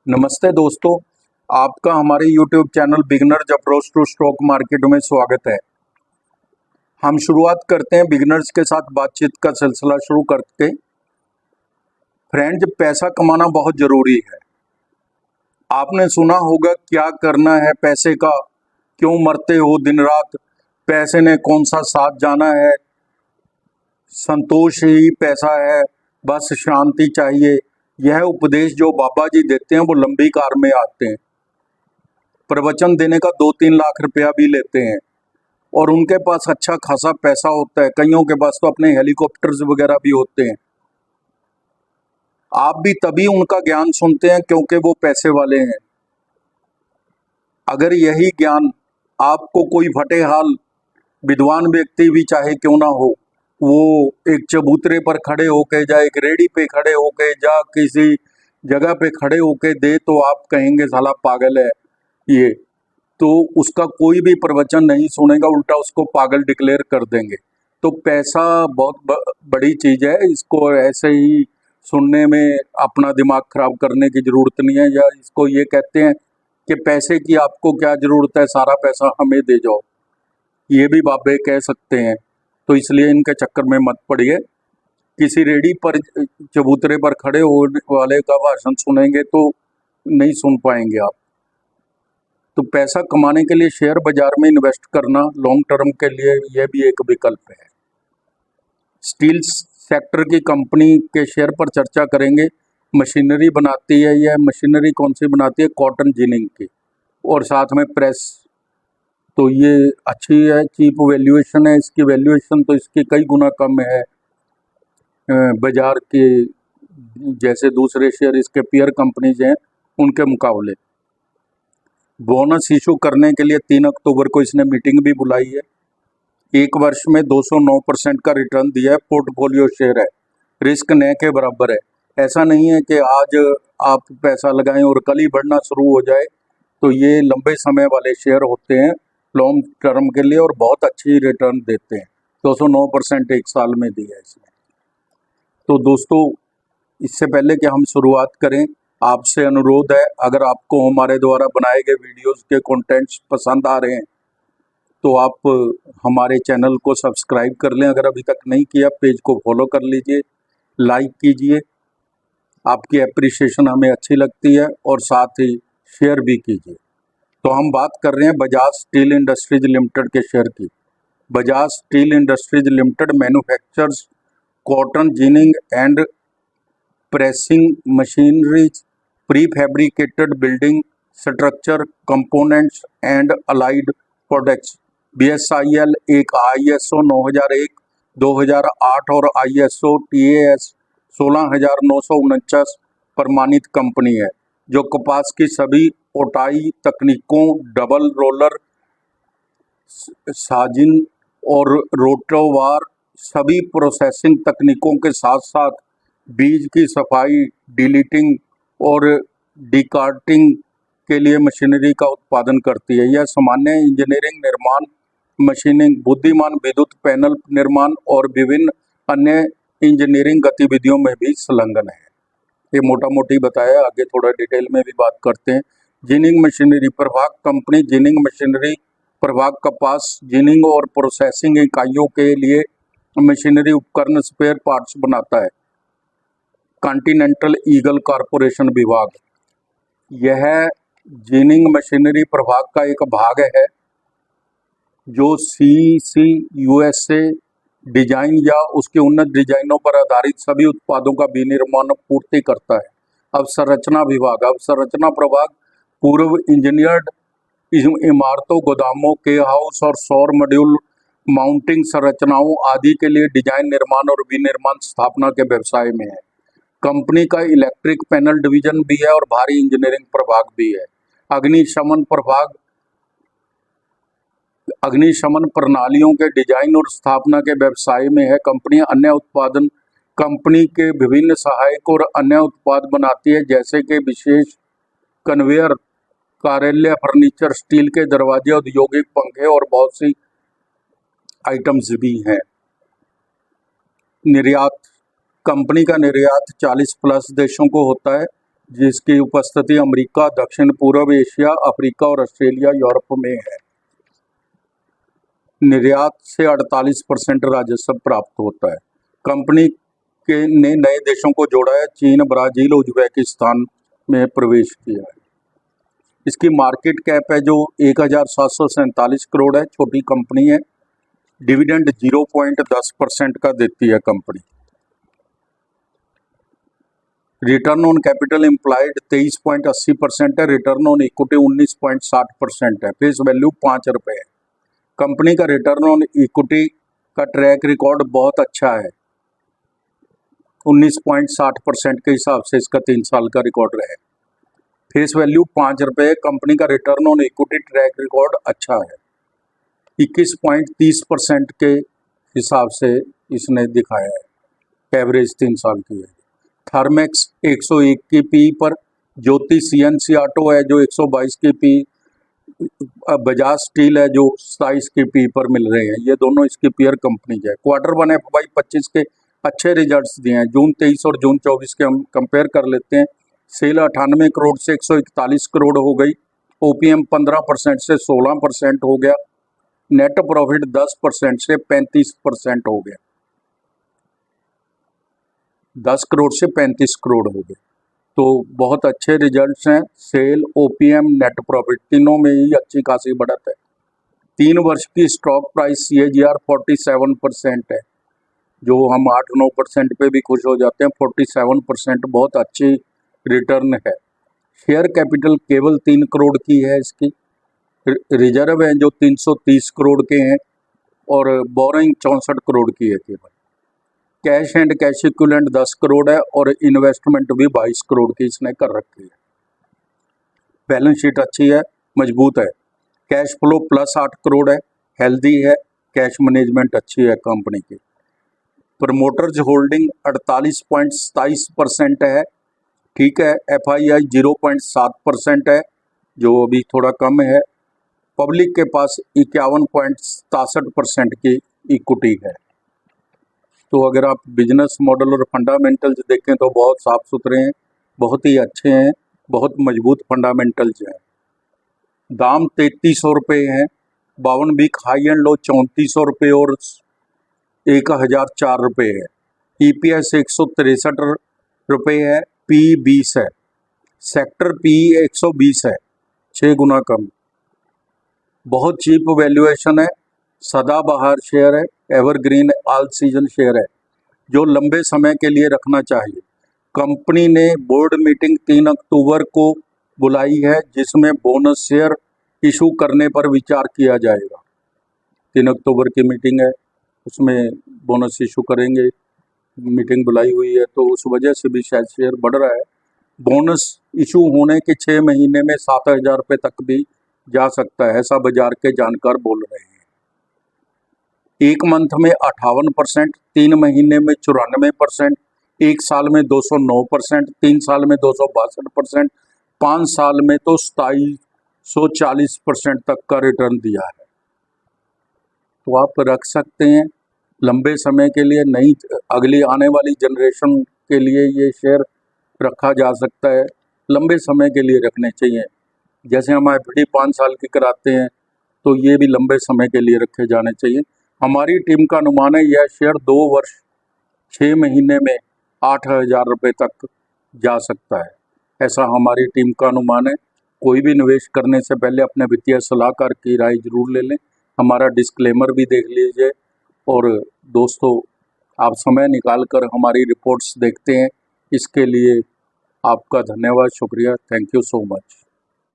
नमस्ते दोस्तों, आपका हमारे YouTube channel beginners approach to stock market में स्वागत है। हम शुरुआत करते हैं बिगनर्स के साथ बातचीत का सिलसिला शुरू करके। फ्रेंड्स, पैसा कमाना बहुत ज़रूरी है। आपने सुना होगा क्या करना है पैसे का, क्यों मरते हो दिन रात, पैसे ने कौन सा साथ जाना है, संतोष ही पैसा है, बस शांति चाहिए। यह उपदेश जो बाबा जी देते हैं वो लंबी कार में आते हैं। प्रवचन देने का 2-3 लाख रुपया भी लेते हैं और उनके पास अच्छा खासा पैसा होता है। कईयों के पास तो अपने हेलीकॉप्टर्स वगैरह भी होते हैं। आप भी तभी उनका ज्ञान सुनते हैं क्योंकि वो पैसे वाले हैं। अगर यही ज्ञान आपको कोई फटेहाल विद्वान व्यक्ति भी चाहे क्यों ना हो, वो एक चबूतरे पर खड़े होके या एक रेडी पे खड़े होके या किसी जगह पे खड़े होके दे तो आप कहेंगे साला पागल है ये, तो उसका कोई भी प्रवचन नहीं सुनेगा, उल्टा उसको पागल डिक्लेयर कर देंगे। तो पैसा बहुत बड़ी चीज़ है, इसको ऐसे ही सुनने में अपना दिमाग खराब करने की ज़रूरत नहीं है। या इसको ये कहते हैं कि पैसे की आपको क्या ज़रूरत है, सारा पैसा हमें दे जाओ, ये भी बाबे कह सकते हैं। तो इसलिए इनके चक्कर में मत पड़िए। किसी रेडी पर चबूतरे पर खड़े होने वाले का भाषण सुनेंगे तो नहीं सुन पाएंगे आप। तो पैसा कमाने के लिए शेयर बाजार में इन्वेस्ट करना लॉन्ग टर्म के लिए यह भी एक विकल्प है। स्टील सेक्टर की कंपनी के शेयर पर चर्चा करेंगे। मशीनरी बनाती है, यह मशीनरी कौन सी बनाती है? कॉटन जिनिंग की, और साथ में प्रेस। तो ये अच्छी है, चीप वैल्यूएशन है इसकी। वैल्यूएशन तो इसकी कई गुना कम है बाजार के, जैसे दूसरे शेयर इसके पीयर कंपनीज हैं उनके मुकाबले। बोनस इशू करने के लिए 3 अक्टूबर को इसने मीटिंग भी बुलाई है। 1 वर्ष में 209% का रिटर्न दिया है। पोर्टफोलियो शेयर है, रिस्क न के बराबर है। ऐसा नहीं है कि आज आप पैसा लगाएं और कल ही बढ़ना शुरू हो जाए। तो ये लंबे समय वाले शेयर होते हैं लॉन्ग टर्म के लिए और बहुत अच्छी रिटर्न देते हैं। 209% 1 साल में दिया है इसने। तो दोस्तों, इससे पहले कि हम शुरुआत करें, आपसे अनुरोध है, अगर आपको हमारे द्वारा बनाए गए वीडियोस के कंटेंट्स पसंद आ रहे हैं तो आप हमारे चैनल को सब्सक्राइब कर लें। अगर अभी तक नहीं किया, पेज को फॉलो कर लीजिए, लाइक कीजिए, आपकी एप्रिसिएशन हमें अच्छी लगती है, और साथ ही शेयर भी कीजिए। तो हम बात कर रहे हैं बजाज स्टील इंडस्ट्रीज लिमिटेड के शेयर की। Bajaj steel industries limited manufactures cotton ginning and pressing machineries, prefabricated building structure components and allied products. BSIL एक ISO 9001, 2008 और ISO TAS 16949 प्रमाणित कंपनी है, जो कपास की सभी ओटाई तकनीकों, डबल रोलर, साजिन और रोटोवार सभी प्रोसेसिंग तकनीकों के साथ साथ बीज की सफाई, डिलीटिंग और डिकार्टिंग के लिए मशीनरी का उत्पादन करती है। यह सामान्य इंजीनियरिंग, निर्माण, मशीनिंग, बुद्धिमान विद्युत पैनल निर्माण और विभिन्न अन्य इंजीनियरिंग गतिविधियों में भी संलग्न है। ये मोटा मोटी बताया, आगे थोड़ा डिटेल में भी बात करते हैं। जिनिंग मशीनरी प्रभाग कंपनी जिनिंग मशीनरी प्रभाग कपास जिनिंग और प्रोसेसिंग इकाइयों के लिए मशीनरी उपकरण स्पेयर पार्ट्स बनाता है। कॉन्टिनेंटल ईगल कॉरपोरेशन विभाग, यह जिनिंग मशीनरी प्रभाग का एक भाग है जो CCUSA डिजाइन या उसके उन्नत डिजाइनों पर आधारित सभी उत्पादों का विनिर्माण पूर्ति करता है। अवसंरचना विभाग, अवसंरचना प्रभाग पूर्व इंजीनियर्ड इमारतों, गोदामों के हाउस और सौर मॉड्यूल माउंटिंग संरचनाओं आदि के लिए डिजाइन, निर्माण और विनिर्माण स्थापना के व्यवसाय में है। कंपनी का इलेक्ट्रिक पैनल डिवीजन भी है और भारी इंजीनियरिंग प्रभाग भी है। अग्निशमन प्रभाग अग्निशमन प्रणालियों के डिजाइन और स्थापना के व्यवसाय में है। कंपनी अन्य उत्पादन कंपनी के विभिन्न सहायक और अन्य उत्पाद बनाती है, जैसे कि विशेष कन्वेयर, कार्यालय फर्नीचर, स्टील के दरवाजे, औद्योगिक पंखे और बहुत सी आइटम्स भी हैं। निर्यात, कंपनी का निर्यात 40+ देशों को होता है, जिसकी उपस्थिति अमेरिका, दक्षिण पूर्व एशिया, अफ्रीका और ऑस्ट्रेलिया, यूरोप में है। निर्यात से 48% राजस्व प्राप्त होता है। कंपनी के ने नए देशों को जोड़ा है, चीन, ब्राजील, उज्बेकिस्तान में प्रवेश किया है। इसकी मार्केट कैप है जो 1747 करोड़ है, छोटी कंपनी है। डिविडेंड 0.10% का देती है company. Return on capital employed 23.80% है, रिटर्न ऑन इक्विटी 19.60% है। फेस वैल्यू 5 रुपये है। कंपनी का रिटर्न ऑन इक्विटी का ट्रैक रिकॉर्ड बहुत अच्छा है, 19.60% के हिसाब से इसका 3 साल का रिकॉर्ड रहे। फेस वैल्यू 5 रुपये, कंपनी का return on equity track record अच्छा है, 21.30% के हिसाब से इसने दिखाया है, एवरेज 3 साल की है। थर्मेक्स 101 की पी पर, ज्योति सीएनसी ऑटो है जो 122 की पी, बजाज स्टील है जो 27 की पी पर मिल रहे हैं। ये दोनों इसकी पीयर कंपनीज है। क्वार्टर 1 FY 25 के अच्छे रिजल्ट्स दिए हैं। जून 23 और जून 24 के हम कंपेयर कर लेते हैं। सेल 98 करोड़ से 141 करोड़ हो गई। ओपीएम 15% से 16% हो गया। नेट प्रॉफिट 10% से 35% हो गया, 10 करोड़ से 35 करोड़ हो गए। तो बहुत अच्छे रिजल्ट्स हैं। सेल, ओपीएम, नेट प्रॉफिट तीनों में ही अच्छी खासी बढ़त है। 3 वर्ष की स्टॉक प्राइस CAGR 47% है, जो हम 8-9% पे भी खुश हो जाते हैं। 47% बहुत अच्छी रिटर्न है। शेयर कैपिटल केवल 3 करोड़ की है इसकी। रिजर्व है जो 330 करोड़ के हैं और बोरिंग 64 करोड़ की है केवल। Cash and cash equivalent 10 crore है और इन्वेस्टमेंट भी 22 करोड़ की इसने कर रखी है। बैलेंस शीट अच्छी है, मजबूत है। कैश फ्लो +8 करोड़ है, हेल्दी है। कैश मैनेजमेंट अच्छी है कंपनी की। प्रमोटर्स होल्डिंग 48.27% है, ठीक है। FII 0.7% है, जो अभी थोड़ा कम है। पब्लिक के पास 51.67% की इक्विटी है। तो अगर आप बिजनेस मॉडल और फंडामेंटल्स देखें तो बहुत साफ सुथरे हैं, बहुत ही अच्छे हैं, बहुत मजबूत फंडामेंटल्स हैं। दाम 3300 रुपये हैं। 52 वीक हाई एंड लो 3400 रुपये और 1004 रुपये है। EPS 163 रुपये है। P 20 है। सेक्टर P 120 है, 6 गुना कम। बहुत चीप वैल्यूएशन है। सदाबहार शेयर है, एवरग्रीन ऑल सीजन शेयर है, जो लंबे समय के लिए रखना चाहिए। कंपनी ने बोर्ड मीटिंग 3 अक्टूबर को बुलाई है, जिसमें बोनस शेयर इशू करने पर विचार किया जाएगा। 3 अक्टूबर की मीटिंग है, उसमें बोनस इशू करेंगे। मीटिंग बुलाई हुई है तो उस वजह से भी शायद शेयर बढ़ रहा है। बोनस इशू होने के 6 महीने में 7000 रुपये तक भी जा सकता है, ऐसा बाजार के जानकार बोल रहे हैं। 1 मंथ में 58%, 3 महीने में 94%, 1 साल में 209%, 3 साल में 262%, 5 साल में तो 2740% तक का रिटर्न दिया है। तो आप रख सकते हैं लंबे समय के लिए। नई अगली आने वाली जनरेशन के लिए ये शेयर रखा जा सकता है, लंबे समय के लिए रखने चाहिए। जैसे हम FD 5 साल की कराते हैं तो ये भी लंबे समय के लिए रखे जाने चाहिए। हमारी टीम का अनुमान है यह शेयर 2 वर्ष 6 महीने में 8000 रुपये तक जा सकता है, ऐसा हमारी टीम का अनुमान है। कोई भी निवेश करने से पहले अपने वित्तीय सलाहकार की राय जरूर ले लें। हमारा डिस्क्लेमर भी देख लीजिए। और दोस्तों, आप समय निकाल कर हमारी रिपोर्ट्स देखते हैं, इसके लिए आपका धन्यवाद, शुक्रिया। Thank you so much.